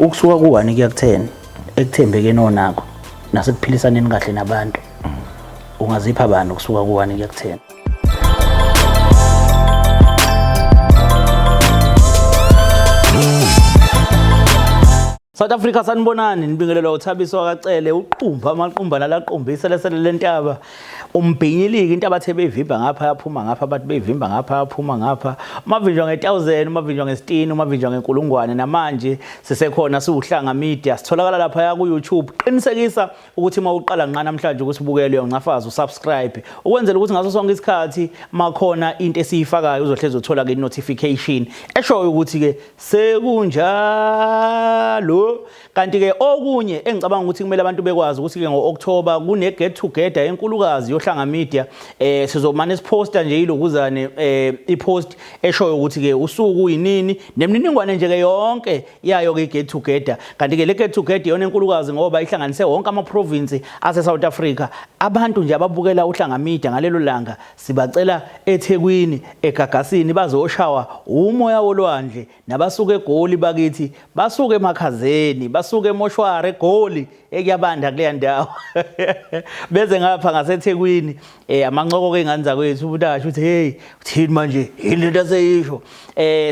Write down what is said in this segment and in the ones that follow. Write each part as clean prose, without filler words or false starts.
ukusuka ku1 kuya ku10 ekuthembekeni onakho nasekuphilisaneni kahle nabantu ungazipha abantu ukusuka ku1 kuya ku10? South Africa sanibonani, nibingelelwa uThabiso wakacele uqumba amaqumba nalaqombisa lesele lentaba umbhinyilike intaba the beyivimba ngapha yaphuma ngapha bathi beyivimba ngapha yaphuma ngapha umavinjwa nge1000 umavinjwa nge16 umavinjwa ngenkulungwane namanje sisekhona siuhlanga media sitholakala lapha ku YouTube. Qinisekisa ukuthi mawuqala ngqa namhlanje ukuthi ubukele yoncafaza usubscribe ukwenzela ukuthi ngaso sonke isikhathi makhona into esiyifakayo uzohleze uthola ke notification eshoyo ukuthi ke sekunjalo. Kanti ke okunye engicabanga ukuthi kumele abantu bekwazi ukuthi ke ngo-October kune get together enkulukazi yohlanga media sizomane siposta nje ilokuzane ipost eshoyo ukuthi ke usuku yinini nemininingwane nje ke yonke yayo ke get together. Kanti ke le get together yona enkulukazi ngoba ihlanganise wonke ama province ase South Africa. Abantu nje ababukela uhlanga media ngalelo langa sibacela eThekwini eGagasini bazoshawa umoya wolwandle nabasuka eGoli bakithi basuke emakhazeni basuke emoshware eGoli ekuyabanda kuleya ndawo beze ngapha ngaseThekwini amancoko ke ingane zakwethu ubudasho uthi hey uthini manje yilento aseyisho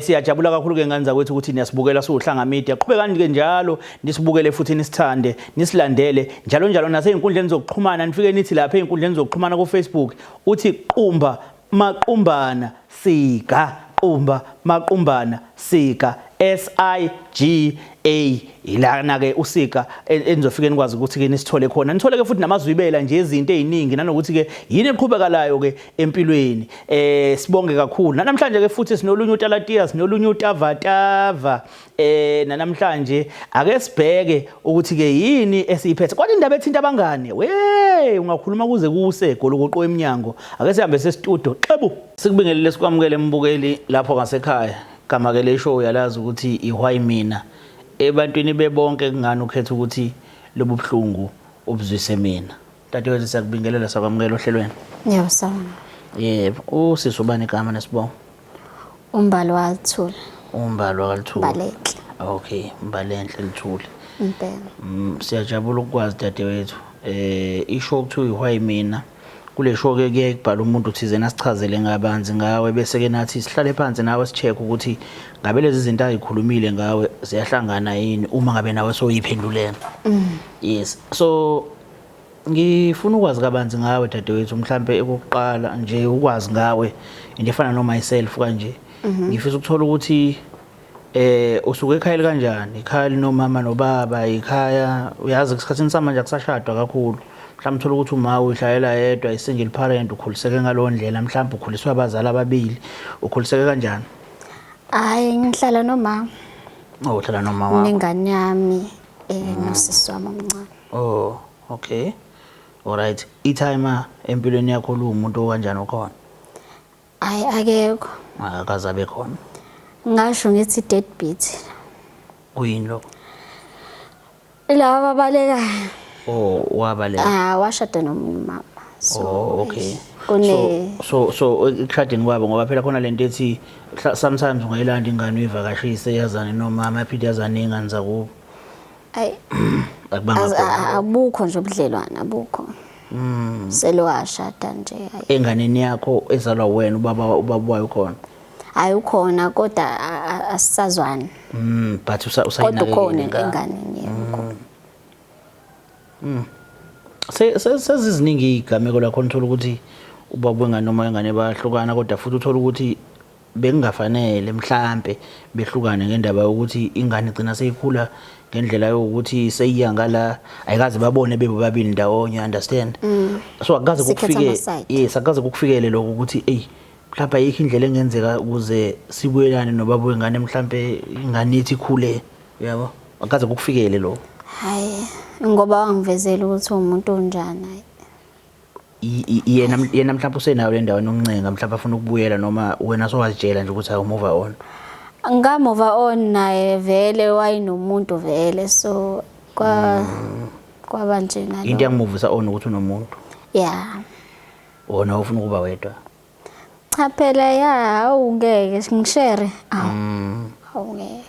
siyajabula kakhulu ke ingane zakwethu ukuthi niyasibukela siuhlanga media qhubekani ke njalo nisibukele futhi nisithande nisilandele njalo njalo naseinkundleni zokuxhumana nifike nithi lapha einkundleni zokuxhumana ku Facebook uthi qumba maqumbana sika qumba maqumbana sika SIGA ilana ke usika enizofike nikwazi ukuthi ke nisithole khona nithole ke futhi namazwibela nje izinto eziningi nanokuthi ke yini eqhubekalayo ke empilweni. Sibonge kakhulu namhlanje ke futhi sinolunye uTalatiya sinolunye uTavatava namhlanje ake sibheke ukuthi ke yini esiyiphethe kodwa indaba ethinta abangane ungakhuluma kuze kusego lokuqo eminyango ake sihambe sestudio xebu sikubingelele sikwamukele mbukeli lapho ngasekhaya gama ke le show yalazi ukuthi ihwayi mina ebantwini bebonke kungani ukhetha ukuthi lobuhlungu ubuzwise mina. Dadewethu siyakubingelela sakwamukela ohlelweni. Yebo sawa. Yebo usisubani igama nesibongo? Umbalo waLthuli. Umbalo waLthuli. Balenhle. Okay, Mbalenhle Lthuli. Impela. Siyajabula ukwazi dadewethu. Isho ukuthi ihwayi mina kule show ke kuye kubhala umuntu uthize nasichazele ngabanzi ngawe bese ke nathi sihlale phansi nawe sicheck ukuthi ngabe lezi zinto ayikhulumile ngawe ziyahlangana yini uma ngabe nawe soyiphendulena. Yes, so ngifuna ukwazi kabanzi ngawe dadewethu mhlambe ekuqala nje ukwazi ngawe into efana no myself kanje. Ngifisa ukuthola ukuthi usuke ekhaya kanjani, ikhaya linomama nobaba, ikhaya uyazi isikhathini samanje akusashadwa kakhulu. Mhlawumbe uthola ukuthi uma uyishayela yedwa isingle parent ukhuliseke ngalo ndlela mhlawumbe ukhuliswa abazali ababili ukhuliseke kanjani? Hayi ngihlala nomama. Uhlala nomama wakho? Nengane yami nosisi wami omncane. Oh, okay. Alright. Itime empilweni yakho lo umuntu okanjani ukhona? Hayi akekho. Akazabe khona. Ngasho ngithi deadbeat. Kuyini lokho? Laba balekayo. Oh, wabaleka. Washada nomama. So okay. So ekushadeni kwabo ngoba phela khona lento ethi sometimes ungayilanda ingane uyivakashise yazane nomama aphinde yazane ingane zakubo. Ayi abukho nje ubudlelwana abukho. Selo washada nje. Enganeni yakho ezalwa wena ubaba wayo khona? Hayi ukhona kodwa asisazwani. But usayinakekela ingane yami. Seziziningi igameko lakho nithola ukuthi ubaba wengane noma ingane bayahlukana kodwa futhi uthola ukuthi bekungafanele mhlambe behlukane ngendaba yokuthi ingane igcina seyikhula ngendlela yokuthi seyiyanga la ayikaze babone bebobabili ndawonye, understand? So akaze kufike akaze kukufikele lokho ukuthi mhlawumbe ayikho indlela engenzeka ukuze sibuyelane nobaba wengane mhlambe ingane ithi ikhule, yabo akaze kukufikele lokho. Hayi ngoba wangivezela ukuthi umuntu onjani. Yena mhlawumbe usenayo le ndawo nomncenga mhlawumbe afuna ukubuyela noma wena sowazitshela nje ukuthi awu move on. Ngamove on naye vele wayinomuntu vele so kwaba nje nalo. Into yangimovisa on ukuthi unomuntu. Yeah. Wona ufuna ukuba wedwa. Cha phela awungeke ngishare. Awungeke.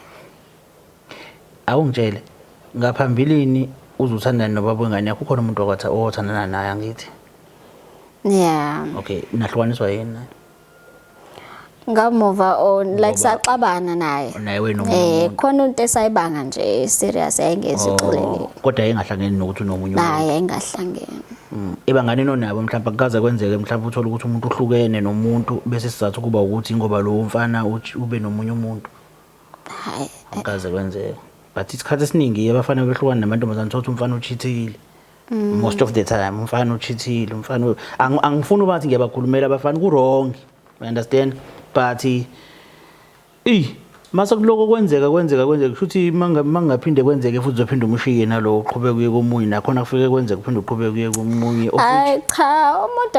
awungitshele ngaphambilini uzuthandana nobaba wengane yakho ukhona umuntu othandana naye angithi Yeah. okay nahlukaniswa yini Ngamuva on like saxabana naye. naye wena nomuntu Khona into esayibanga nje serious ayengezi uxolele. kodwa engahlangeni nokuthi unomunye Naye ayingahlangene. ebangane nonabo mhlawumbe akaze kwenzeke mhlawumbe uthola ukuthi umuntu uhlukene nomuntu bese sizathu kuba ukuthi ngoba lo mfana ube nomunye umuntu Hayi. akaze kwenzeke but isikhathi esiningi abafana behlukana namantombazane thothi umfana uchithile most of the time umfana uchithile umfana angifuni ukuthi ngiyabakhulumela abafana ku wrong you understand but mase kuloko kwenzeka kushuthi mangaphinde kwenzeke futhi uzophinda umushiye nalo uqhubeke kuye komunye nakhona kufike kwenzeka uphinde uqhubeke kuye komunye Hayi cha umuntu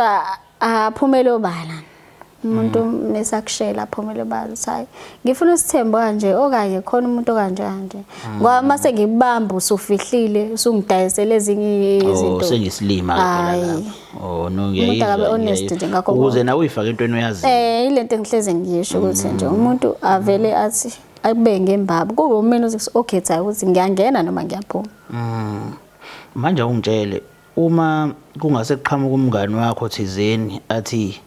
aphumele obala. Umuntu nesakushela aphumele obala hayi ngifuna isithembo kanje okanye khona umuntu okanje ngoba mase ngibamba usufihlile usungidayisela ezinye izinto sengisilima phela lapho no ngiyayizwa honest nje ngakho ukuze nawe uyifake entweni oyazi ilento engihleze ngisho ukuthi nje umuntu avele athi akube ngembaba kube umina uthi okhetha ukuthi ngiyangena noma ngiyaphuma manje ungitshele uma kungase kuqhamuka umngani wakho thizeni athi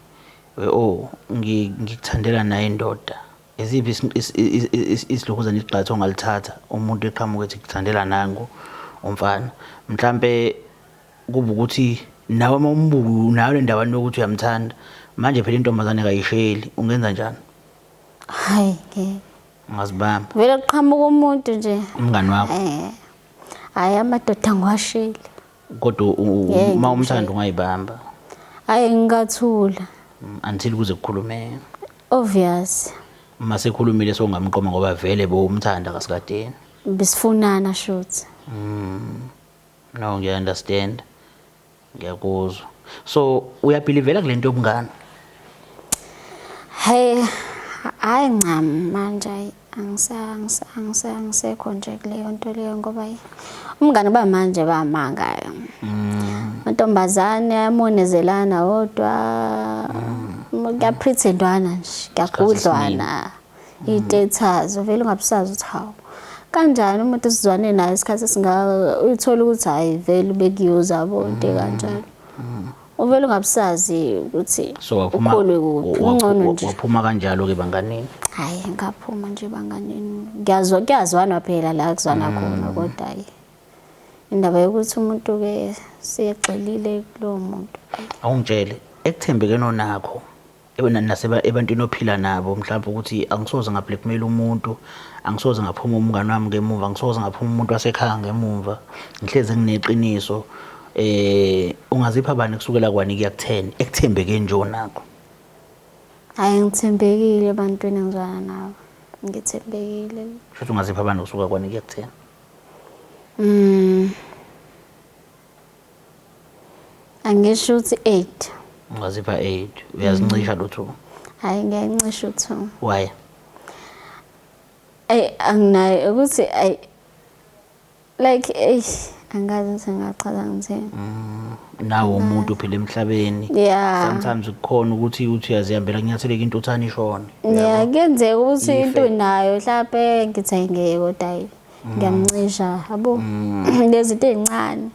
ngikuthandela naye indoda eziphi isilokhuzana isiqhatho ongalithatha umuntu eqhamuka ethi ngikuthandela nangu umfana mhlambe kuba ukuthi nawe umbuku nawe le ndawana yokuthi uyamthanda manje phela intombazane kayisheli ungenza njani hayi ngazibamba vele kuqhamuka umuntu nje umngani wakho hayi amadoda ngwasheli kodwa uma umthanda ungayibamba hayi ngingathula until kuze kukhulumeke obvious mase khulumile songamqoma ngoba vele bo umthanda kasikadeni bisifunana shothi no ngiya understand ngiyakuzwa so uyabelievela kulento yobungani hey hayi ncam manje angisekho nje kuleyo nto leyo ngoba umngane bamanje bamangayo mantombazane amonezelana odwa kuyapretendwana nje kuyagudlwana itethazo vele ungabusazi ukuthi hawo kanjani umuntu esizwane naye isikhathi uyithola ukuthi hayi vele bekiyoza bonke kanjalo uvele ungabusazi ukuthi ukholwe kuphi ungcono nje waphuma kanjalo ke banganini hayi ngaphuma nje banganini kuyazwana phela la kuzwana khona kodwa hayi indaba yokuthi umuntu ke siyexelile kulo muntu awungitshele ekuthembekeni nakho ebantwini ophila nabo mhlawumbe ukuthi angisoze ngablackmail umuntu angisoze ngaphuma umngane wami ngemuva angisoze ngaphuma umuntu wasekhaya ngemuva ngihleze ngineqiniso ungazipha bani kusukela kwani kuya ku10 ekuthembeke nje onakho hayi ngithembekile ebantwini engizwana nabo ngithembekile futhi ungazipha bani kusuka kwani kuya ku10 angisho ukuthi 8 ungazipha 8 uyazincisha lutho hayi ngiyancisha utho why anginayo ukuthi like angazi ukuthi ngachaza ngithini nawo umuntu phela emhlabeni sometimes ukukhona ukuthi uyazihambela ngiyatheleka into uthani ishona kuyenzeka ukuthi into nayo mhlawumbe ngithengeke kodwa ngiyamcisha yabo lezi zinto ezincane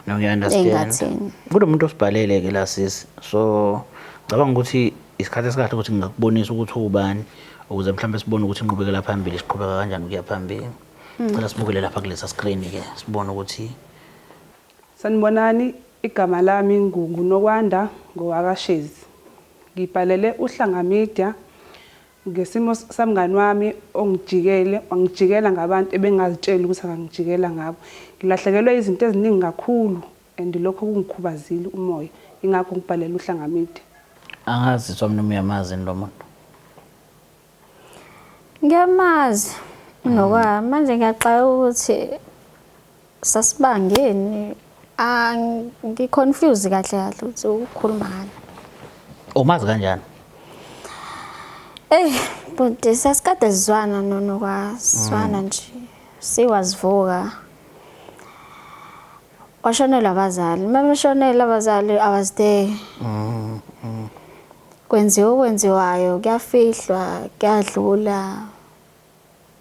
no you understand kulo muntu osibhalele ke la sisi so ngicabanga ukuthi isikhathi esikahle ukuthi ngakubonisa ukuthi ubani ukuze mhlawumbe sibone ukuthi inqubekela phambili siqhubeka kanjani ukuya phambili cela sibukele lapha kulesa screen ke sibone ukuthi sanibonani igama lami nguNokwanda ngowakashezi ngibhalele uhlanga media ngesimo samngani wami ongijikela ngabantu ebengazitshela ukuthi angangijikela ngabo ngilahlekelwe izinto eziningi kakhulu and lokho kungikhubazile umoya ingakho ngibhalele uhlanga media angazi somnye uyamazi lo muntu ngiyamazi nokwa manje ngiyaxaka ukuthi sasibangeni ngiconfuse kahle ukuthi ukukhuluma ngani umazi kanjani but sasikade sizwana nokwaswana nje siwazivuka washonela abazali mameshonela abazali I was there kwenziwayo kuyafihlwa kuyadlula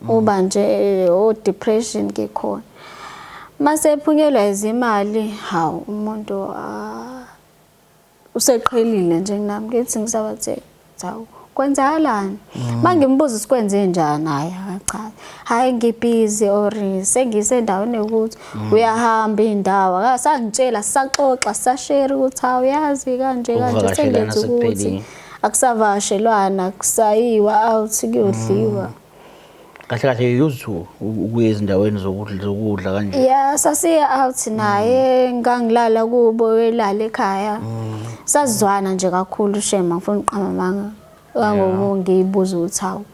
uba nje depression ngikhona mase ephunyelwa izimali hawu umuntu useqhelile nje nami ngithi ngisabathe hawu kwenzakalani mangimbuza sikwenze njani cha hayi ngibhizi or sengisendaweni ukuthi uyahamba indawo akasangitshela saxoxa sashare ukuthi hawu yazi kanje kanje sengenza ukuthi akusavashelwana kusayiwa out kuyodliwa kahle kahle yuzu ukuya ezindaweni zokudla kanje yeah sasiya out naye ngangilala kubo welala ekhaya sazwana nje kakhulu shema ngifuna uqhama manga ngoba ngiyibuza ukuthi hawu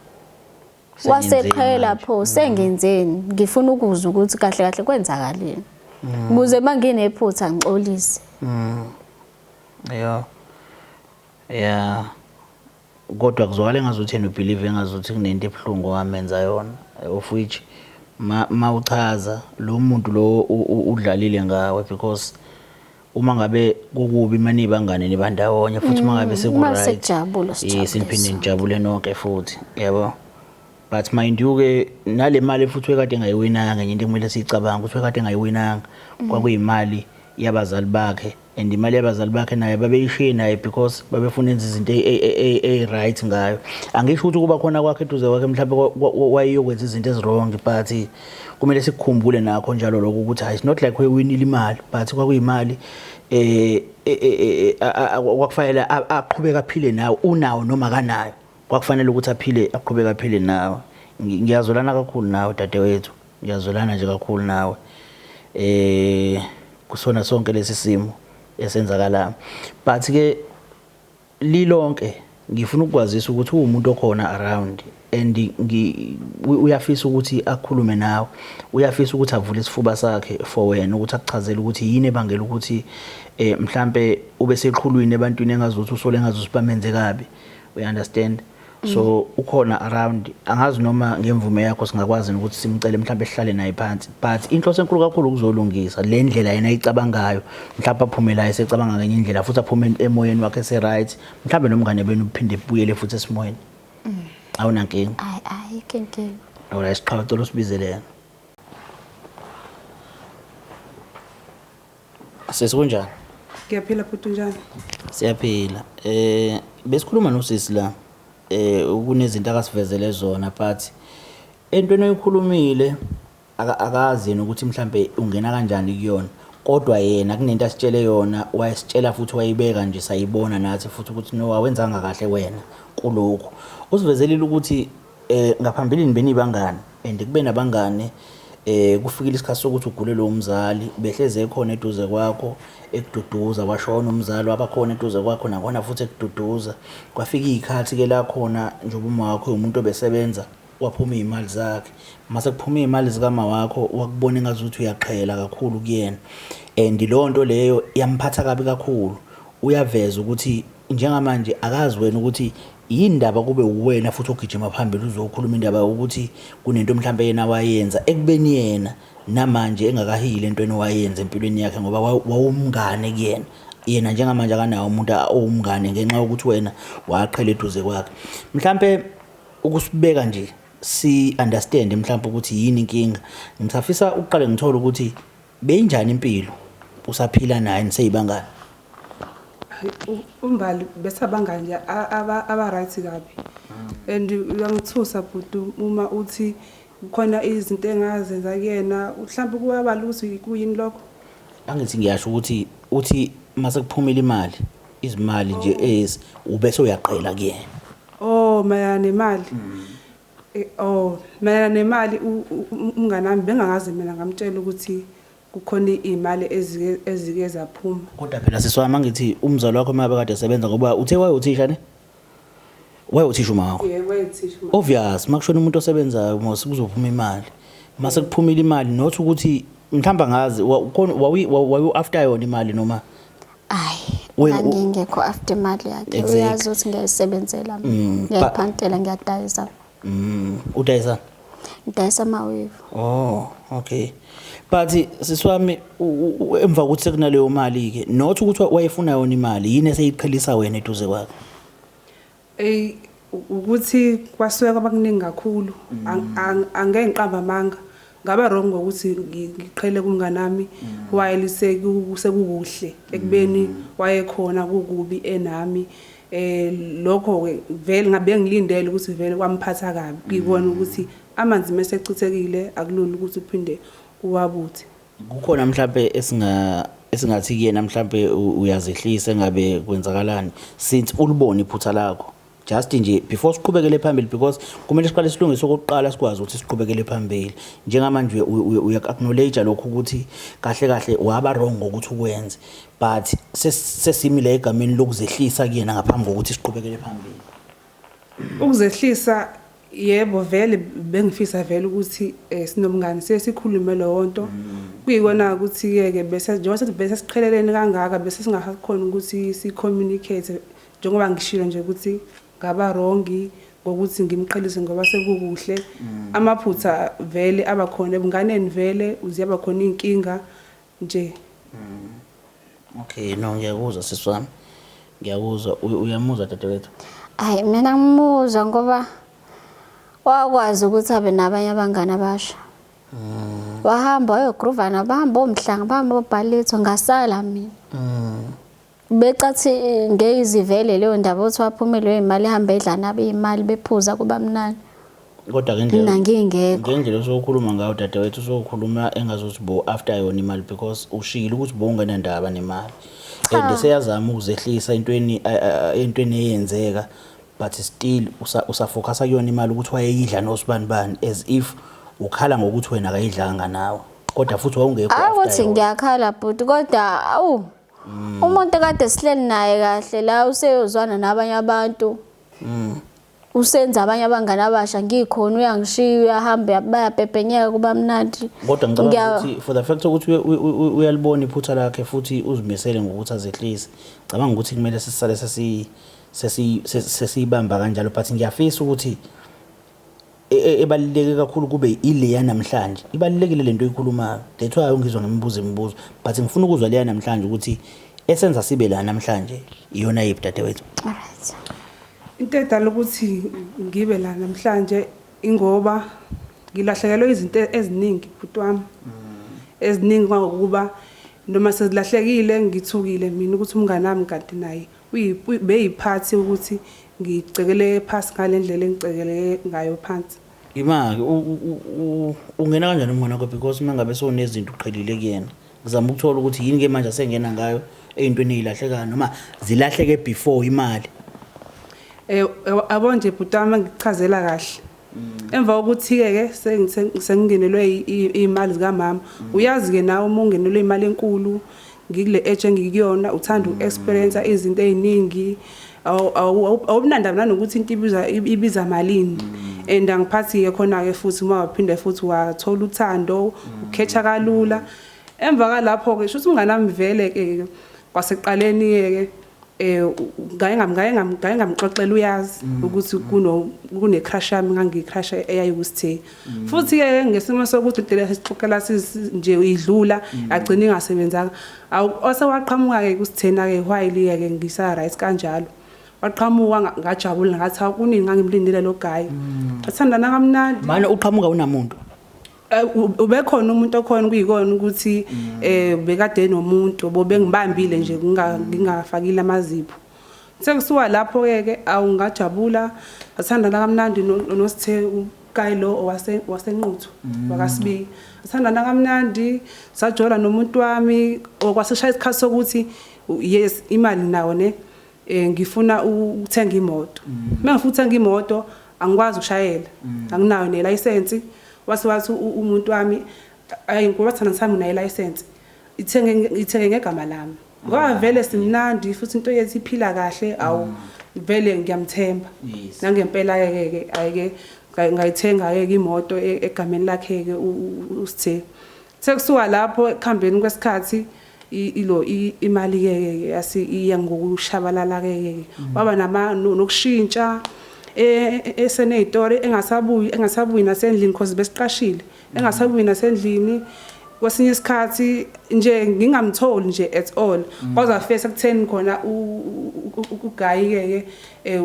waseqhela pho sengenzeni ngifuna ukuzwa ukuthi kahle kahle kwenzakaleni ukuze manginephutha ngixolise yeah kodwa kuzwakala ngazuthi yena ubelieve engazuthi kunento ebhlungu wamenza yona of which mawuchaza lo muntu lo udlalile ngawe because uma ngabe kukubi manje ibangane nibandawonye futhi uma ngabe sekuright siniphinde nijabule nonke futhi yabo but mind you ke nale mali futhi ekade engayiwinanga ngenye into kumele sicabanga ukuthi ekade engayiwinanga kwakuyimali yabazali bakhe and imali yabazali bakhe naye babeyishiye naye because babefuna izinto right ngayo angisho ukuthi kuba khona kwakhe eduze kwakhe mhlawumbe wayeyokwenza izinto ezirong but kumele sikukhumbule nakho njalo lokho ukuthi it's not like wewinile imali but kwakuyimali kwakufanele aqhubeka aphile nawe unawo noma kanayo kwakufanele ukuthi aphile aqhubeka aphile nawe ngiyazolana kakhulu nawe dadewethu ngiyazolana nje kakhulu nawe kusona sonke lesi simo esenzakala but ke lilonke ngifuna ukwazisa ukuthi umuntu okhona around and uyafisa ukuthi akhulume nawe uyafisa ukuthi avule isifuba sakhe for wena ukuthi akuchazele ukuthi yini ebangela ukuthi mhlambe ube seqhulwini ebantwini engazuthi usole engazuthi bamenze kabi we understand so ukhona around angazi noma ngemvume yakho singakwazi ukuthi simcele mhlambe ehlale naye phansi but inhloso enkulu kakhulu ukuzolungisa le ndlela yena ayicabangayo mhlawumbe aphumela esecabanga ngenye indlela futhi aphume emoyeni wakhe ese right mhlawumbe nomngane benu uphinde ubuyele futhi esimoyeni awunankinga ikinkinga awula isiqhawulo usibizelena sesikunjani Ngiyaphila futhi njani siyaphila besikhuluma nosisi la kunezinto akasivezele zona but entweni oyikhulumile akazi ukuthi mhlambe ungena kanjani kuyona kodwa yena kunento asitshele yona wayesitshela futhi wayibeka nje sayibona nathi futhi ukuthi no awenzanga kahle wena kulokho usivezelile ukuthi ngaphambilini benibangani and kube nabangane kufikile isikhathi sokuthi ugule lo umzali behleze khona eduze kwakho ekududuza washona umzali wabakhona eduze kwakho nakona futhi ekududuza kwafika izikhathi ke la khona njengoba uma wakho umuntu obesebenza waphuma izimali zakhe mase kuphuma izimali zikama wakho wakubona ngazuthi uyaqhela kakhulu kuyena and lo nto leyo yamphatha kabi kakhulu uyaveza ukuthi njengamanje akazi wena ukuthi yindaba kube uwena futhi ogijima phambili uzokhuluma indaba ukuthi kunento mhlambe yena wayenza ekubeni yena namanje engakahile entweni wayenza empilweni yakhe ngoba wawumngane kuyena yena njengamanje akanawo umuntu owumngane ngenxa yokuthi wena waqhela eduze kwakhe mhlambe ukusibeka nje si understand mhlambe ukuthi yini inkinga ngisafisa uqale ngithola ukuthi beyinjani impilo usaphila naye niseyibangani umbali bese abangani nje aba right kabi and uyangithusa but uma uthi khona izinto engazenza kuyena mhlawumbe kuyabalusi kuyini lokho angithi ngiyasho ukuthi uthi mase kuphumela imali izimali nje ubese uyaqhela kuyena mayana nemali mayana nemali umngane nami bengangazi mina ngamtshela ukuthi kukhona imali ezike zaphuma kodwa phela siswami ngithi umzali wakho mabe kade esebenza ngoba uthe wayothisha ne wayothisha uma wakho wayothisha obvious makushona umuntu osebenzayo mose kuzophuma imali mase kuphumile imali not ukuthi mhlamba ngazi wawu after yona imali noma ngingekho after imali yakhe uyazi ukuthi ngiyayisebenzela ngiyaphantela ngiyadayisa udayisa ngidayisa amawevu okay but siswami emva ukuthi sekunaleyo mali ke not ukuthi wayefuna yona imali yini eseyiqhelisa wena eduze kwakhe ukuthi kwasuka kwabakuningi kakhulu angeke ngiqamba amanga ngaba wrong ngokuthi ngiqhele kumngane nami while sekukuhle ekubeni wayekhona kukubi enami lokho ke vele ngabe ngilindele ukuthi vele kwamphatha kabi ngibona ukuthi amanzi mesechithekile akulula ukuthi uphinde uwabuthe. Kukhona mhlambe esingathi kuyena mhlambe uyazehlisa engabe kwenzakalani since ulibona iphutha lakho just nje before siqhubekele phambili because kumele siqale silungise okokuqala sikwazi ukuthi siqhubekele phambili njengamanje uya-acknowledge lokho ukuthi kahle waba wrong ukuthi ukwenze but sesimile egameni lokuzehlisa kuyena ngaphambi kokuthi siqhubekele phambili. Ukuzehlisa yebo vele bengifisa vele ukuthi sinomngane sesikhulume lo nto kuyikona ukuthi ke bese njengoba bese siqhelelene kangaka bese singakhona ukuthi si communicate njengoba ngishilo nje ukuthi ngaba wrong ngokuthi ngimqhelise ngoba sekukuhle amaphutha vele abakhona ebunganeni vele uziyaba khona inkinga nje. Okay no ngiyakuzwa siswami ngiyakuzwa uyamuzwa dadewethu. Hayi mina ngimuzwa ngoba wakwazi ukuthi abe nabanye abangane abasha. Wahamba wayogroovana bahamba omhlanga bahamba obhalitho ngasala mina. Becathi ngeyizivele leyo ndaba othi waphumele imali ihamba edla nabe imali bephuza kuba mnani. Kodwa Mina ngingekho. ngendlela osokhuluma ngayo dadewethu sokhuluma engazothi bo after yona imali because ushilo ukuthi bo ungenandaba nemali. And seyazama ukuzehlisa entweni eyenzeka but still usafocus kuyona imali ukuthi wayeyidla nosibani bani as if ukhala ngokuthi wena akayidlanga nawe kodwa futhi wawungekho after. Awuthi ngiyakhala but kodwa awu umuntu kade sihleli naye kahle la useyozwana nabanye abantu. Usenza abanye abangane abasha ngikhona uyangishiya uyahamba bayabhebenyeka kuba mnandi. Kodwa ngicabanga ukuthi for the fact ukuthi uyalibona iphutha lakhe futhi uzimisele ngokuthi azehlise ngicabanga ukuthi kumele sisale sesibamba kanjalo but ngiyafisa ukuthi ebaluleke kakhulu kube ile namhlanje ibalulekile lento oyikhulumayo that's why ungizwa ngemibuzo but ngifuna ukuzwa leya namhlanje ukuthi esenza sibe la namhlanje iyona yiphi dadewethu. Alright. Into edala ukuthi ngibe la namhlanje ingoba ngilahlekelwe izinto eziningi bhuti wami eziningi ngokuba noma sezilahlekile ngithukile mina ukuthi umngane wami kanti naye beyiphathi ukuthi ngicekele phansi ngalendlela engicekele ngayo phansi. Imaki ungena kanjani umngane wakho because mangabe sonezinto uqhelile kuyena ngizama ukuthola ukuthi yini ke manje asengena ngayo eyintweni ezilahlekayo noma zilahleke before imali. Abonje bhuti wami ngichazela kahle emva kokuthi ke sengingenelwe imali zika mama uyazi ke nawe uma ungenelwe imali enkulu ngikule age engikuyona uthanda uexperience izinto eziningi awubunandaba nokuthi into ibiza malini and angiphathi ke khona ke futhi uma waphinde futhi wathola uthando ukhetha kalula emva kalapho ke shothi umngane wami vele ke kwaseqaleni ke ngaye ngamxoxela uyazi ukuthi kune crush yami ngangicrush eyayikusithe futhi ke ngesimo sokuthi intela sixoxela nje idlula agcina ingasebenzanga osewaqhamuka ke kusithena ke while ke ngisa right kanjalo waqhamuka ngajabula ngathi akuningi ngangimlindele lo guy athandana kamnandi manje uqhamuka unamuntu ubekhona umuntu okhona kuyikona ukuthi bekade nomuntu bobe ngibambile nje ngingafakile amazipho sekusuka lapho ke awungajabula athandana kamnandi nosithe uKayilo wasenquthu wakasibi athandana kamnandi sajola nomuntu wami okwaseshaya isikhathi sokuthi yes imali nawo ne ngifuna ukuthenga imoto mangifuna ukuthenga imoto angikwazi ukushayela anginayo nelicense wathi umuntu wami ayingoba thana sami nayo license ithenge ngegama lami ngoba vele simnandi futhi into yethi iphila kahle awu vele ngiyamthemba nangempela ke ayike ngayithenga ke imoto egameni lakhe ke usithe sekusuka lapho ekhambeni kwesikhathi imali ke iya ngokushabalala ke baba nokushintsha eseneyitori engasabuyi nasendlini because besiqashile engasabuyi nasendlini kwesinye isikhathi nje ngingamtholi nje at all kwaze afesa kutheni khona ugayi ke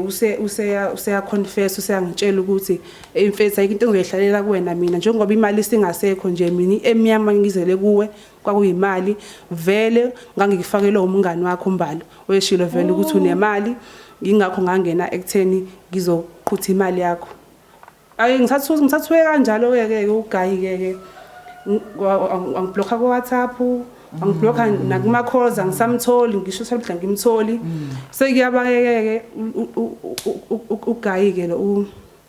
useya confess useyangitshela ukuthi imfethu ayike into engizoyihlalela kuwena mina njengoba imali singasekho nje mina emnyama ngizele kuwe kwakuyimali vele ngangikufakela umngani wakho umbalo weshilo vele ukuthi unemali ngingakho ngangena ekutheni ngizoqhutha imali yakho ayi ngithathwe kanjalo ke ugayi ke angibhlokha ku WhatsApp angibhlokha nakuma calls angisamtholi ngisho sebhla ngimtholi sekuyabakeke ugayi ke lo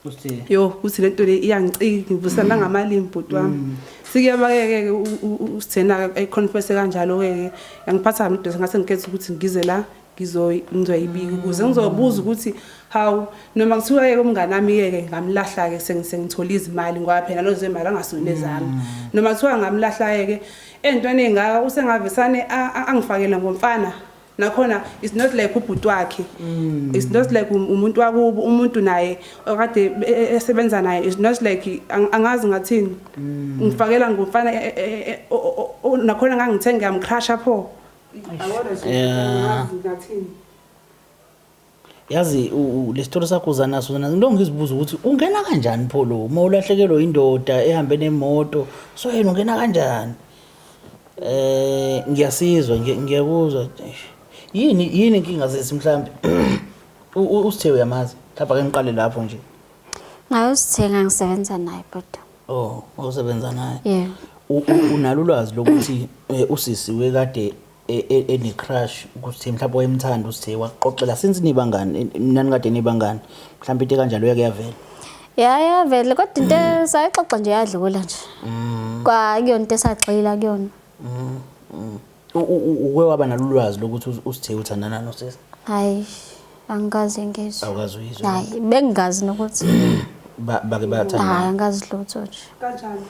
uthi yo uthi lento le iyangicika ngivusana ngamali imbhuti wami sikuyabakeke usithena ayiconfess kanjalo ke yangiphatha ngidose ngase ngikhethe ukuthi ngize la ngizoyibika ukuze ngizobuza ukuthi how noma kuthiwa ke umngane wami ke ngamlahla ke sengithola izimali ngoba phela lozo imali angasunezami noma kuthiwa ngamlahla ke entweni engaka usengavesane angifakela ngomfana nakhona it's not like ubhuti wakhe it's not like umuntu wakubo umuntu naye okade esebenza naye it's not like angazi ngathini ngifakela ngomfana nakhona ngangithenga ngiyamcrush pho yazi le story sakho uzanaso into ngizibuza ukuthi ungena kanjani pho lo uma ulahlekelwe indoda ehambe nemoto so yena ungena kanjani ngiyasizwa ngiyakuzwa yini inkinga sesi mhlambi usithe uyamazi lapha ke ngiqale lapho nje ngayo sithenga ngisebenza naye kodwa usebenza naye yeah unalo ulwazi lokuthi usisi wekade ene crush ukuthi mhlawumbe wayemthanda usithe waqoqela since nibangani nani kade nibangani mhlawumbe into kanjalo yakuyavela ya vele kodwa into sayixoxa nje yadlula nje kwa kuyona into esaxila kuyona uwe waba nalo ulwazi lokuthi usithe uthandana nosisi hayi angikaze ngizwe awukazi uyizwa hayi bengingazi nokuthi bake bayathanda hayi angazi lutho nje kanjani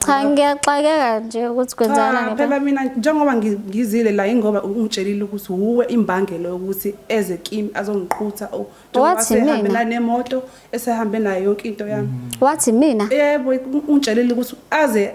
cha ngiyaxakeka nje ukuthi kwenzakala phela mina njengoba ngizile la ingoba ungitshelile ukuthi uwe imbangelo ukuthi eze kimi azongiqhutha njengoba sehambe nemoto esehambe nayo yonke into yami wathi mina yebo ungitshelile ukuthi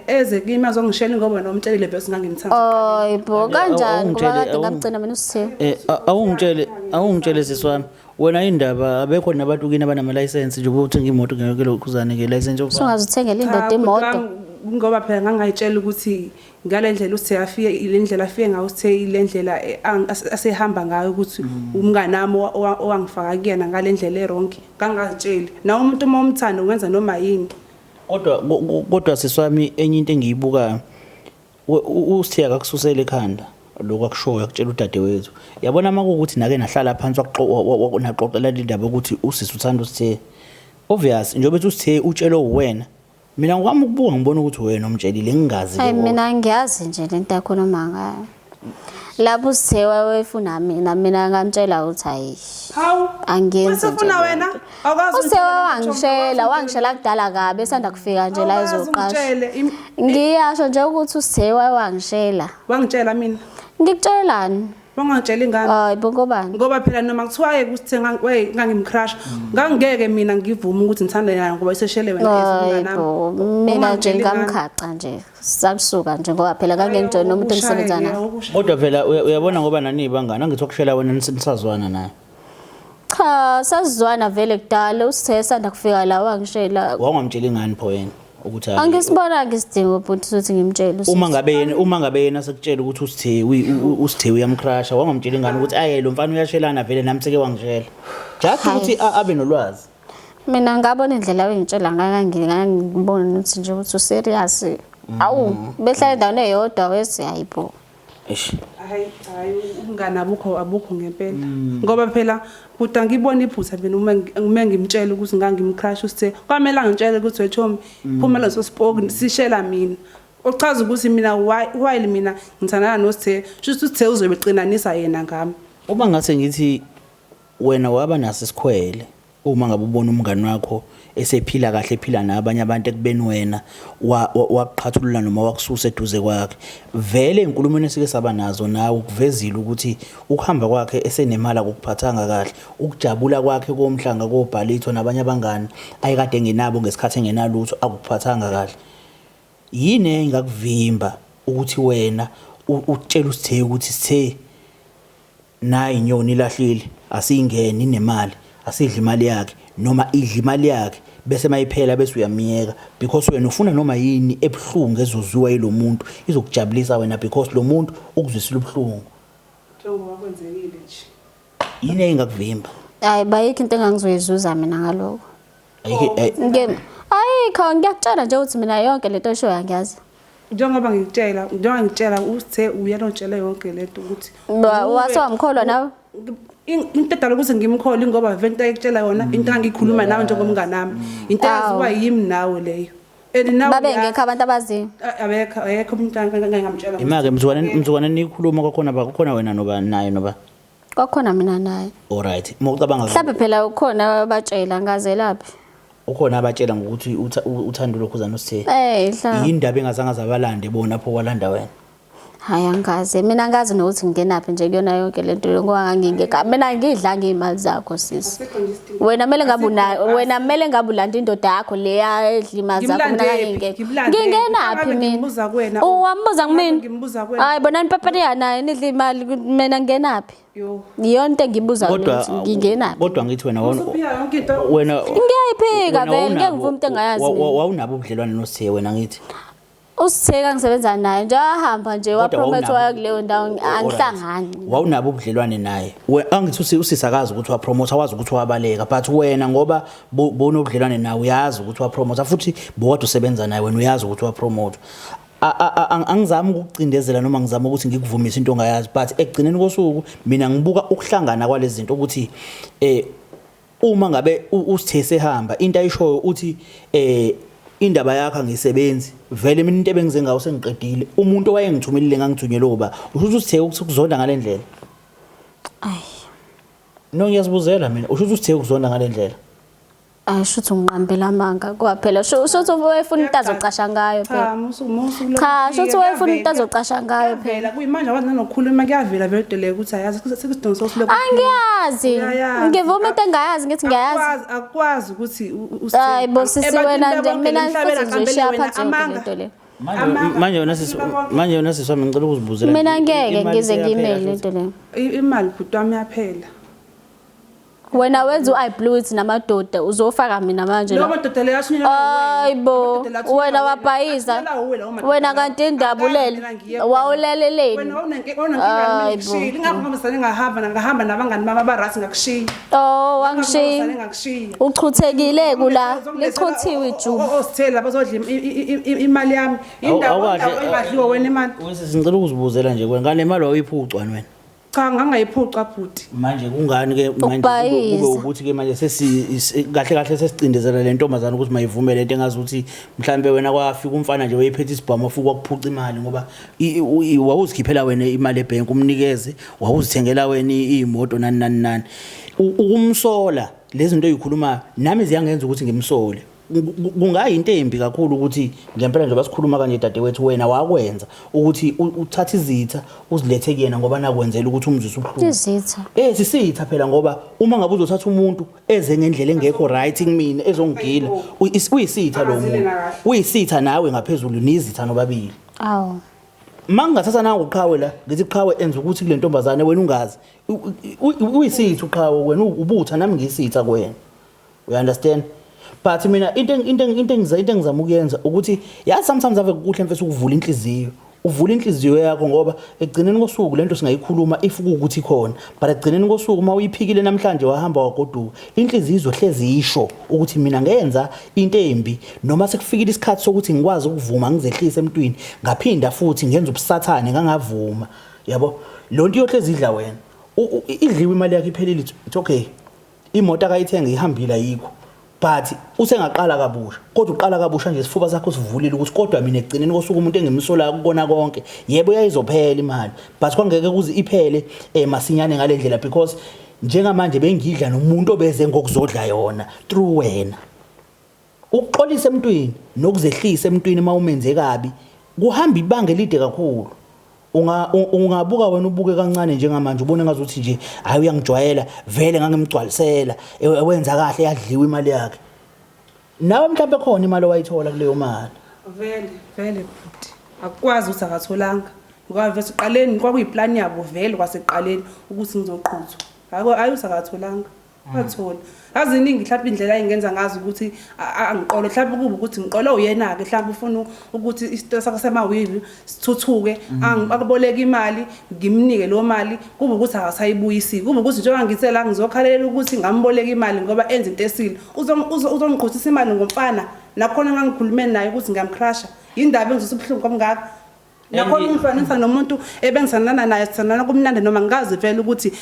eze kimi azongishela ngoba nomtshelile bese ngangimthanda oyibo kanjani ngoba kade ngabugcina mina usithe awungitshele siswami wena indaba abekho nabantu kini abanama license nje ukuthi ngimoto ngeke lokhuzane ke license so ungazuthengela indoda imoto ngoba phela ngangayitshela ukuthi ngalendlela usithe afike ilendlela afike ngayo usithe ilendlela asehamba ngayo ukuthi umngane nami owangifaka kuyena ngalendlela eronke ngangazitsheli nawe umuntu uma umthanda ungenza noma yini kodwa siswami enye into engiyibukayo usithe akakususela ekhanda lokho akushoyo akutshela udadewethu yabona makuthi nake nahlala phansi naqoqela indaba ukuthi usisi uthanda usithe obvious njengoba ethi usithe utshelo uwena mina ngwami ukubuka ngibona ukuthi wena omtshelile ngingazi hayi mina ngiyazi nje lento yakhuluma ngayo lapho usithe wayefuna mina ngamtshela ukuthi hayi hawu angenzi usifuna wena awukazi wangishela kudala kabe esanda kufika nje la ezoqasha ngiyasho nje ukuthi usithe wangishela wangitshela mina ngikutshelani wangitshela ingane hayi bongobani ngoba phela noma kuthiwa ukuthi ngangimcrush ngangeke mina ngivume ukuthi ngithanda yena ngoba iseshele wena nami mina nje ngamkhaca nje sakusuka nje ngoba phela ngangengijona umuntu engisebenza naye kodwa phela uyabona ngoba nani ibangana ngithi ukushela wena nisazwana naye cha sazizwana vele kudala usithe sanda kufika la wangishela wangamtshela ingane pho yena ukuthi angisibona ngisidinga ukuthi uthi ngimtshele uma ngabe yena sekutshela ukuthi usithe uyamcrusha wangamtshela ingane ukuthi aye lo mfana uyashelana vele nami seke wangishela just ukuthi abe nolwazi mina ngabona indlela oyintshela ngangibona ukuthi nje ukuthi userious awu behlala endaweni eyodwa wese hayibo hayi umngane abukho ngempela ngoba phela kuda ngibona iphutha mina uma ngimtshela ukuthi ngangimcrush usithe kwamela ngitshele ukuthi wethomi phumela sospoke sishela mina ochaza ukuthi mina while mina ngithandana nosithe just usithe uzobeqinanisa yena ngami uma ngase ngithi wena waba naso isikhwele uma ngabe ubona umngane wakho esephila kahle ephila nabanye abantu ekubeni wena waqhathulula noma wakususa eduze kwakhe vele inkulumweni esike saba nazo nawe ukuvezile ukuthi ukuhamba kwakhe esenemali akuphathanga kahle ukujabula kwakhe komhlanga kobhalitho nabanye abangani ayikade ngenabo ngesikhathi engenalutho akuphathanga kahle yini engakuvimba ukuthi wena utshela uSithe ukuthi Sithe nayi inyoni ilahlile asingeni nemali asidla imali yakhe noma idla imali yakhe bese mayiphela bese uyamiyeka because wena ufuna noma yini ebhlungu ezoziwa yilo muntu izokujabulisa wena because lo muntu ukuzwisile ubhlungu njengoba kwenzekile nje yini engakuvimba hayi bayikho into engangizoyizuza mina ngaloko ayikho ngiyakutshela nje ukuthi mina yonke lento eshoyo angiyazi njengoba ngitshela uSithe uyalotshela yonke lento ukuthi wasewamkholwa nawe into edala ukuthi ngimkhole ngoba vele into ayikutshela yona into engikhuluma nawe njengomngane nami into yaziwa yimi nawe leyo babengekho abantu abaziyo ayekho umuntu engingamtshela imake mzukwane nikhuluma kwakhona wena noba naye noba kwakhona mina naye alright mawucabanga mhlawumbe phela ukhona abatshela ngaze laphi ukhona abatshela ngokuthi uthando lokhuzana uSithe hla yindaba engazange zabalande bona pho walanda wena hayi angazi mina ngazi nokuthi ngingenaphi nje kuyona yonke lento ngoba ngingeka mina ngidla ngeimali zakho sisi wena mele ngabe unayo wena mele ngabe ulanda indoda yakho leya edla imali zakho mina ngingeke ngingenaphi mina uwambuza kumina hayi bona nipapeleya naye nidla imali mina ngingenaphi yonke ngibuza ukuthi ngingenaphi kodwa ngithi wena ngiyayiphika vele ngeke ngivuma into engayazi wawunabo ubudlelwane noSithe wena ngithi uSithe ngisebenza naye nje ahamba nje wapromote waya kuleyo ndawo angihlangani wawunabo ubudlelwane naye angithi usisakazi ukuthi wapromote wazi ukuthi wabaleka but wena ngoba bona ubudlelwane nawe uyazi ukuthi wapromote futhi bowade usebenza naye wena uyazi ukuthi wapromote angizami ukucindezela noma ngizama ukuthi ngikuvumise into ongayazi but ekugcineni kosuku mina ngibuka ukuhlangana kwalezi zinto ukuthi uma ngabe uSithe sehamba into ayishoyo uthi indaba yakhe angisebenzi vele mina into ebengize ngawo sengiqedile umuntu owayengithumelile ngangithunyelwe oba usho uSithe ukuzonda ngalendlela no ngiyazibuzela mina usho uSithe ukuzonda ngalendlela ayishuthi ngiqambela amanga kwaphela shuthi wayefuna into azocasha ngayo phela cha shuthi wayefuna into azocasha ngayo phela kuyimanje abantu nanokukhuluma kuyavela vele deleke ukuthi ayazi sekusidingo sosiloko angiyazi ngivuma into engayazi ngithi ngiyayazi akwazi ukuthi hayi bo sisi wena nje mina ngizoshiya phansi lento le manje wena siswami ngicela ukuzibuzela mina ngeke ngize ngimele lento le imali bhuti wami yaphela wena wenza uIBlues namadoda uzofaka mina manje lo madoda le yashunyela hayibo wena wabhayiza wena kanti indabulele wawuleleleni wena unenkinga ngishilo ingakho ngahamba nabangani bami abarasi ngakushiya wangishiya uchuthekile kula lichuthiwe ijubu oSithela bazodla imali yami indawo engadliwa wena imali ngicela ukuzibuzela nje wena ngale mali wayiphucwana wena cha ngangayiphuca bhuti manje kungani ke manje kube ukuthi ke manje kahle sesicindezela le ntombazana ukuthi mayivumele lento engazi ukuthi mhlambe wena kwafika umfana nje wayephethe isibhamu afuka ukuphuca imali ngoba wawuzikhiphela wena imali ebank umnikeze wawuzithengela wena imoto nani ukumsola lezi zinto ezikhuluma nami ziyangenza ukuthi ngimsole kungayinto embi kakhulu ukuthi ngempela nje basikhuluma kanje dadewethu wena wakwenza ukuthi uthatha izitha uzilethe kuyena ngoba nakwenzela ukuthi umzwise ubuhlungu izitha sisitha phela ngoba uma ngabe uzothatha umuntu eze ngendlela engekho right kimi ezongigila uyisitha lo muntu uyisitha nawe ngaphezulu nizitha nobabili mangingathatha nangu uqhawe la ngithi uqhawe enza ukuthi kule ntombazane wena ungazi uyisitha uqhawe wena ubutha nami ngisitha kuwena you understand but mina into engizama ukuyenza ukuthi yazi sometimes ave kuhle mfethu ukuvula inhliziyo uvula inhliziyo yakho ngoba egcineni kosuku lento singayikhuluma ifuku ukuthi khona but egcineni kosuku uma uyiphikile namhlanje wahamba wagoduka inhliziyo izohlezi isho ukuthi mina ngenza into embi noma sekufikile isikhathi sokuthi ngikwazi ukuvuma ngizehlise emntwini ngaphinda futhi ngenza ubusathane ngangavuma yabo lonto iyohlezi idla wena idliwe imali yakhe iphelile it's okay imoto akayithenga ihambile ayikho but usengaqala kabusha kodwa uqala kabusha nje isifuba sakho sivulile ukuthi kodwa mina egcineni kosuku umuntu engimsola ukubona konke yebo yayizophela imali but kwangeke kuze iphele masinyane ngalendlela because njengamanje bengidla nomuntu obeze ngokuzodla yona through wena ukuxolisa emntwini nokuzehlisa emntwini mawumenze kabi kuhamba ibanga elide kakhulu ungabuka wena ubuke kancane njengamanje ubone ngazuthi nje hayi uyangijwayela vele ngangimgcwalisela wenza kahle yadliwa imali yakhe nawe mhlawumbe khona imali owayithola kuleyo mali Vele bhuti. Akukwazi ukuthi akatholanga. Ngoba vese uqaleni kwakuyiplan yabo vele kwasekuqaleni ukuthi ngizoqhuthwa. Hayi usakatholanga. Wathola. Yazi iningi mhlawumbe indlela engenza ngazi ukuthi angiqole mhlawumbe kuba ukuthi ngiqole uyena ke mhlawumbe ufuna ukuthi isito sakho semawili sithuthuke akuboleka imali ngimnike lo mali kuba ukuthi akasayibuyisi kuba ukuthi njengoba ngithela ngizokhalela ukuthi ngamboleka imali ngoba enza into esile uzongiqhuthisa imali ngomfana nakhona ngangikhulume naye ukuthi ngiyamcrusha indaba engizosubhlungu kamngaka nakhona umfanisa nomuntu ebengisanana naye sithandana kumnandi noma ngikazi vele ukuthi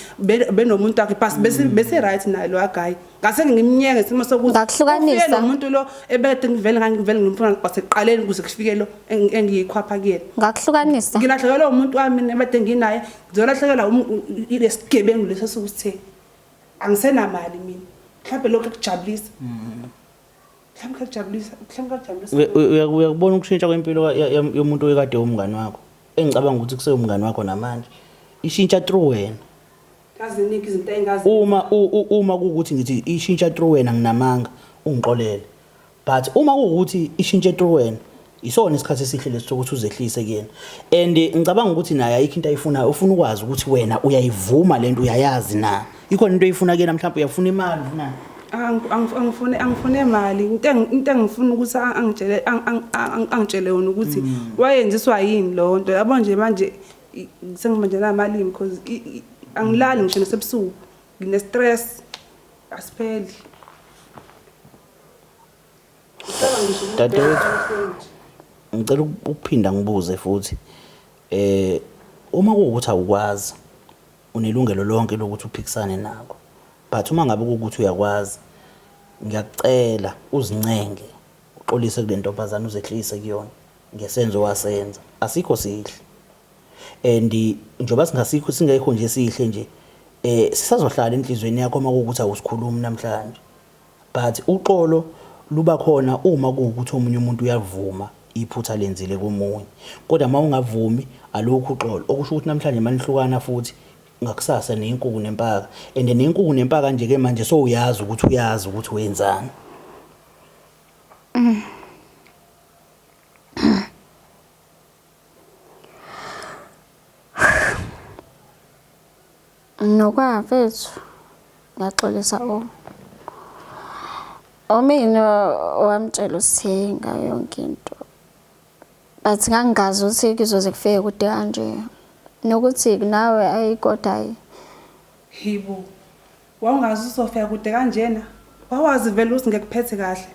benomuntu wakhe pass bese right naye lo guy ngase ngimnyeke isimo sokuthi ngakuhlukanisa lo muntu lo ebede ngivele ngimfuna kwaseqaleni kuze kufike lo engiyikhwapha kuyena ngakuhlukanisa ngilahlekelwa umuntu wami ebede nginaye ngizolahlekelwa ilesigebengu leso sokuthi angisenamali mina mhlawumbe lokho kujabulisa uyakubona ukushintsha kwempilo yomuntu oyekade umngani wakho engicabanga ukuthi kuseyumngani wakho namanje ishintsha through wena kazi niki izinto engazi uma kuukuthi ngithi ishintsha through wena nginamanga ungixolele but uma kuukuthi ishintshe through wena isona isikhathi esihle lesokuthi uzehlise kuyena and ngicabanga ukuthi naye ayikho into ayifunayo ufuna ukwazi ukuthi wena uyayivuma lento uyayazi na ikhona into oyifuna kuyena mhlawumbe uyafuna imali ufuna angifune imali into engifuna ukuthi angitshele yona ukuthi wayenziswa yini lo nto yabo nje manje sengimanje namali because angilali ngisho nesebusuku ngine stress asipheli dadewethu ngicela ukuphinda ngibuze futhi uma kuwukuthi awukwazi unelungelo lonke lokuthi uphikisane nako but uma ngabe ukuthi uyakwazi ngiyakucela uzincenge uxolise kule ntombazana uzehlise kuyona ngesenzo wasenza asikho sihle and njoba singasikho singekho nje sihle nje sisazohlala enhlizweni yakho uma kuwukuthi awusikhulumi namhlanje but uxolo luba khona uma kuwukuthi omunye umuntu uyavuma iphutha lenzile komunye kodwa uma ungavumi alokhu uxolo okusho ukuthi namhlanje manihlukana futhi ngakusasa neyinkukhu nempaka and neyinkukhu nempaka nje ke manje so uyazi ukuthi wenzani nokwafethu ngaxolisa mina wamtshela usithenga yonke into but ngangazi ukuthi kuzoze kufike kude kanje nokuthi nawe ayikodayi hibo wawungazi usofika kude kanjena wawazi vele ukuthi ngekuphethe kahle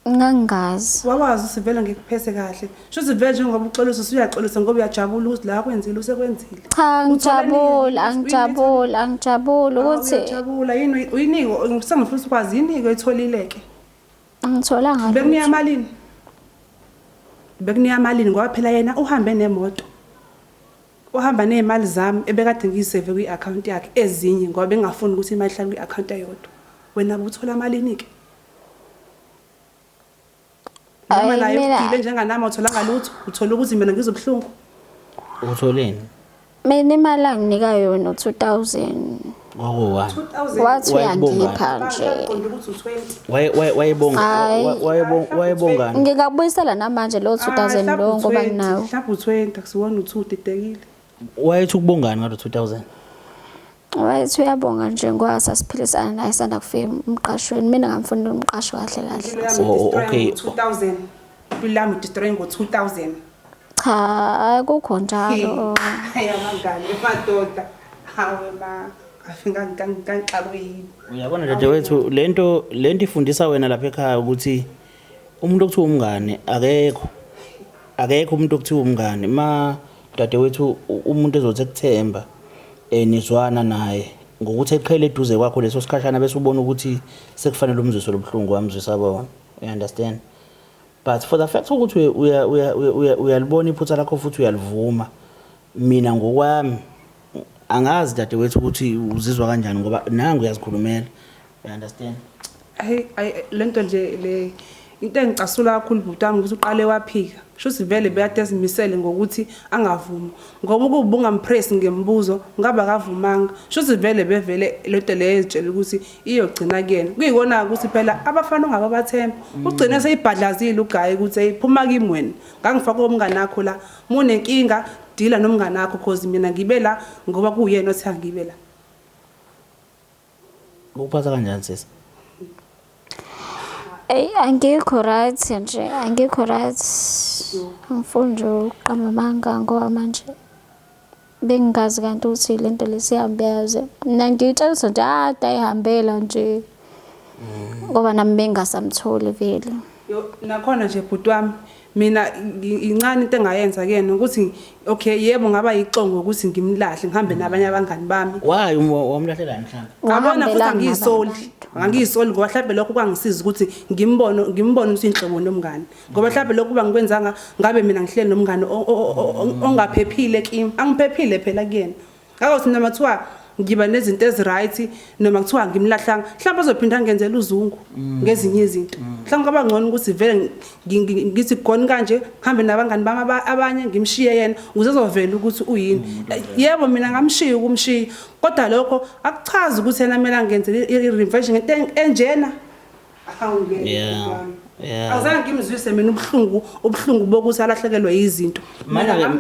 ngangazi wawazi usivele ngekuphethe kahle shuthi vele njengoba uxolisa usuyaxolisa ngoba uyajabula ukuthi la kwenzile usekwenzile cha ngijabula ukuthi uyajabula yini uyiniko sengifisa ukwazi yiniko etholileke angitholanga bekuniya malini ngoba phela yena uhambe nemoto uhamba nezimali zami ebekade ngiyisave kwi-account yakhe ezinye ngoba bengafuni ukuthi imali ihlale kwi-account eyodwa wena ubuthola malini ke noma naye ugile njenganami utholanga lutho uthola ukuthi mina ngizobhlungu utholeni mina imali anginika yona 2000 wakuwa wathi uyangipha nje wayebongani ngingabuyisela namanje lo 2000 lo ngoba nginawo mhlawumbe 20 akusiwona u2 dedekile wayethi ukubongani ngalo 2000 wayethi uyabonga nje ngoba sasiphilisana naye sanda kufika umqashweni mina ngamfunela umqashi kahle okay 2000 bilami destroying ngo2000 cha akukho njalo ayamangani emadoda hawe ma afika ngangixakwe uyabona dadewethu lento ifundisa wena lapha ekhaya ukuthi umuntu okuthiwa umngane akekho umuntu okuthiwa umngane ma dadewethu umuntu ezothi ekuthemba nizwana naye ngokuthi eqhele eduze kwakho leso sikhashana bese ubona ukuthi sekufanele umzwiso lobhlungu wamzwisa bona you understand but for the fact ukuthi uyalibona iphutha lakho futhi uyalivuma mina ngokwami angazi dadewethu ukuthi uzizwa kanjani ngoba nangu uyazikhulumela you understand lento nje le into engicasula kakhulu ubhuti wami ukuthi uqale waphika shothi vele bekade ezimisele ngokuthi angavumi ngoba ukuba ungampress ngembuzo ngaba akavumanga shothi vele bevele lento leyo ezitshela ukuthi iyogcina kuyena kuyikona ukuthi phela abafana ongababathemba ugcina seyibhadlazile ugaye ukuthi ayiphuma kimi wena ngangifaka umngane wakho la munenkinga dila nomngane wakho because mina ngibe la ngoba kuyena othi angibe la Ukuphatha kanjani sisi? Angikho right nje, angikho right. Ngifuna nje uqamba amanga ngoba manje bengingazi kanti ukuthi lento lesihambe yaze. Mina ngitshela nje ayihambela nje. Ngoba nami bengasamtholi vele. Nakhona nje bhuti wami mina incane into engayenza kuyena ukuthi okay yebo ngaba yixongo ukuthi ngimlahle ngihambe nabanye abangani bami. Why wamlahlela mhlawumbe? Ngabona futhi angiyisoli. Angiyisoli ngoba mhlawumbe lokho kwangisiza ukuthi ngimbone ukuthi inhlobo nomngane. Ngoba mhlawumbe lokho kuba ngikwenzanga ngabe mina ngihleli nomngane ongaphephile kimi. Angiphephile phela kuyena. Akho noma kuthiwa ngiba nezinto eziright noma kuthiwa ngimlahlanga mhlawumbe azophinda ngenzela uzungu ngezinye izinto. Mhlawumbe kaba ngcono ukuthi vele ngithi goni kanje ngihambe nabangani bami abanye ngimshiye yena ukuze azovela ukuthi uyini. Yebo mina ngamshiya ukumshiya kodwa lokho akuchazi ukuthi yena kumele angenzele i-revenge ngento enjena. Yeah. Awuzange ngimzwise mina ubuhlungu bokuthi alahlekelwe izinto. Mina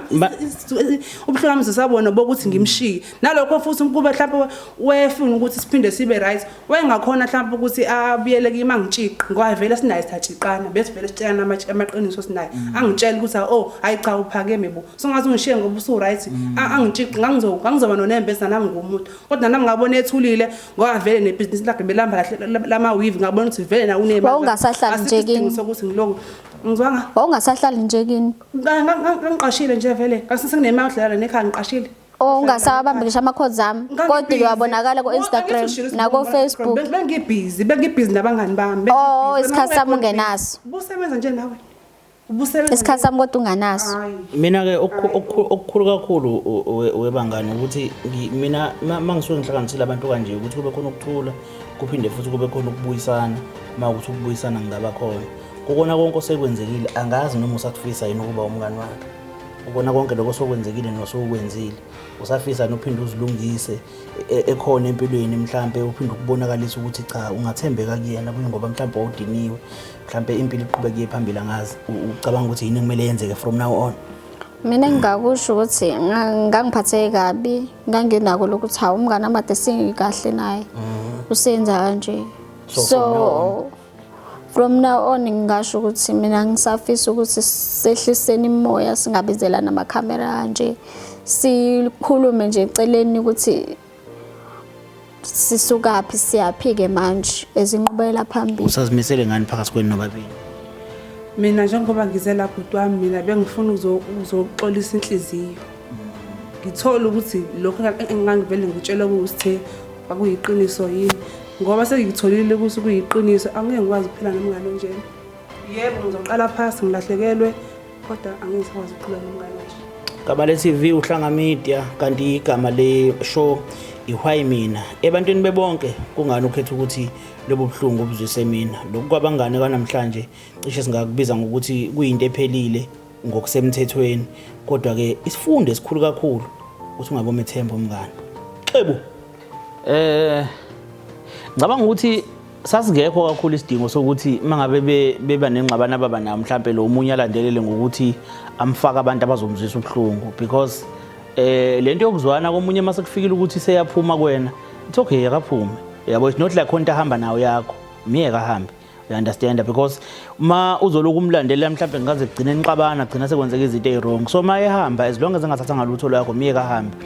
ubuhlungu amzisabona bokuthi ngimshiye. Nalokho futhi kube mhlawumbe wefuna ukuthi siphinde sibe right. Wayengakhona mhlawumbe ukuthi abuyele kimi angitshiqi ngoba vele sinayo sithatshiqana bese vele sitshela amaqiniso sinayo. Angitshela ukuthi hayi cha uphakeme bo. So ngathi ungishiye ngoba usu right. Angitshiqi ngangizoba noNembesa nami ngumuntu. Kodwa nami ngabona ethulile ngoba vele nebusiness lakhe belamba lama weave ngabona ukuthi vele na unema. Ungasahlali nje sokuthi ngiloko ngizwanga ungasahlali nje kini ngiqashile nje vele ngasisekunemali odlala nekhaya ngiqashile ungasabambe ngisho amakhozi ami kodwa uyabonakala ku Instagram nako Facebook bengibhizi nabangani bami isikhathi sami ungenaso ubusebenza nje nawe isikhathi sami kodwa unganaso mina ke okukhulu kakhulu webangani ukuthi mina mangisuke ngihlanganisile abantu kanje ukuthi kube khona ukuthula kuphinde futhi kube khona ukubuyisana mawukuthi ukubuyisana ngaba khona ukona konke osekwenzekile angazi noma usakufisa yini ukuba umngani wakhe ukona konke lokho sokwenzekile nosokwenzile usafisa nophinde uzilungise ekhona empilweni mhlambe uphinde ukubonakalisa ukuthi cha ungathembeka kuyena ngoba mhlambe awudiniwe mhlambe impilo iqhubeke phambili angazi ucabanga ukuthi yini kumele yenzeke from now on. Mina ngingakusho ukuthi ngangiphatheke kabi nganginako lokuthi hawu umngane amade singikahle naye usenza kanje so from now on ngingasho ukuthi mina ngisafisa ukuthi sehliseni imoya singabizelana amakhamera kanje sikhulume nje eceleni ukuthi sisukaphi siyaphike manje ezinqubela phambili. Usazimisele ngani phakathi kwenu nobabili? Mina njengoba ngize lapho bhuti wami mina bengifuna uzoxolisa inhliziyo. Ngithola ukuthi lokho engangivele ngitshela ukuthi akuyiqiniso yini ngoba sengitholile ukuthi kuyiqiniso angeke ngikwazi ukuphila nomngane onjena. Yebo ngizoqala phansi ngilahlekelwe kodwa angeke ngikwazi ukuphila nomngane nje. Kabale TV uhlanga media kanti igama le show iwhy mina ebantwini bebonke kungani ukhetha ukuthi lobo buhlungu obuzwise mina lokhu kwabangane kanamhlanje cishe singakubiza ngokuthi kuyinto ephelile ngokusemthethweni kodwa ke isifundo esikhulu kakhulu ukuthi ungabome ithemba umngane xebu ngicabanga ukuthi sasingekho kakhulu isidingo sokuthi mangabe beba nengxabana baba nayo mhlambe lo umunye alandelele ngokuthi amfaka abantu abazomzwisa ubuhlungu because lento yokuzwana komunye mase kufikile ukuthi seyaphuma kwena it's okay akaphume yabo it's not like konke ahamba nawo yakho miyeka ahambe you understand because ma uzoloku umlandelela mhlambe ngaze kugcine niqabana gcina sekwenzeka izinto ezirong so ma ehamba as long as engathatha ngalutho lwakho miyeka ahambe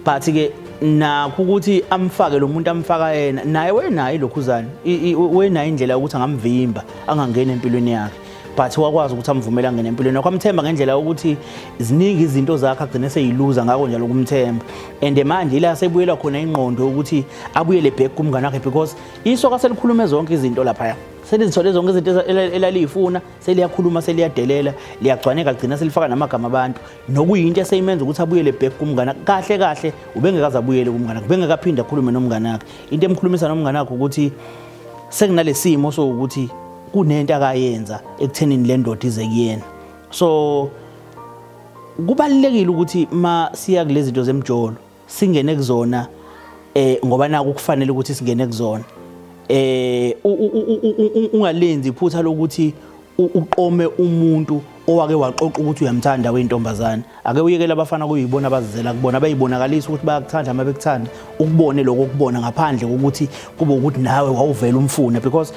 but ke nakho ukuthi amfake lo muntu amfaka yena naye wenayo lokhuzana wenayo indlela ukuthi angamvimba angangena empilweni yakhe but wakwazi ukuthi amvumela angene empilweni yakhe amthemba ngendlela ukuthi ziningi izinto zakhe agcine seyiluza ngako njalo kumthemba and manje ila sebuyela khona ingqondo ukuthi abuyele back kumngane wakhe because isoka selikhulume zonke izinto lapha selizithole zonke izinto elalifuna seliyakhuluma seliyadelela liyagcwaneka gcina selifaka namagama abantu nokuyinto eseyimenza ukuthi abuyele back kumngane kahle ubengekaza abuyele kumngane ubengekaphinda akhulume nomngane wakhe into emkhulumisa nomngane wakhe ukuthi sekunalesimo so ukuthi kunento akayenza ekuthenini le ndoda ize kuyena. So kubalekile ukuthi ma siya kulezi zinto zemjolo singene kuzona ngoba naku kufanele ukuthi singene kuzona. Ungalenzi iphutha lokuthi uqome umuntu owake waxoxa ukuthi uyamthanda wentombazana. Ake uyekela abafana kuyibona abazizela kubona bayibonakalisa ukuthi bayakuthanda uma bekuthanda ukubone lokho kubona ngaphandle kokuthi kube ukuthi nawe wawuvela umfuna, because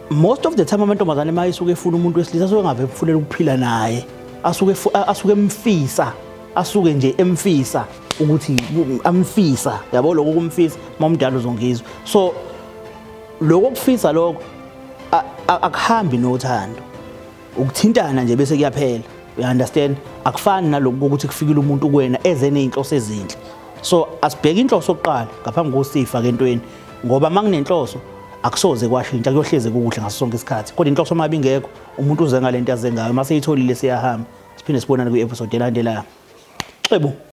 most of the time amantombazane mayisuke efuna umuntu wesilisa asuke ngabe efulela ukuphila naye, asuke emfisa, asuke nje emfisa ukuthi amfisa, yabo lokho kumfisa mamdala uzongizwa. So lokho kufisa lokho akuhambi nothando, ukuthintana nje bese kuyaphela. You understand? Akufani nalokho ukuthi kufikile umuntu kuwena eze nezinhloso ezinhle. So asibheke inhloso oqala ngaphambi kokusifa kentweni, ngoba makunenhloso akusoze kwashintsha, kuyohleze kukuhle ngaso sonke isikhathi. Kodwa inhloso uma bingekho umuntu uze ngalento azengayo, mase eyitholile siyahamba. Siphinde sibonane ku-episode elandelayo. Xebo.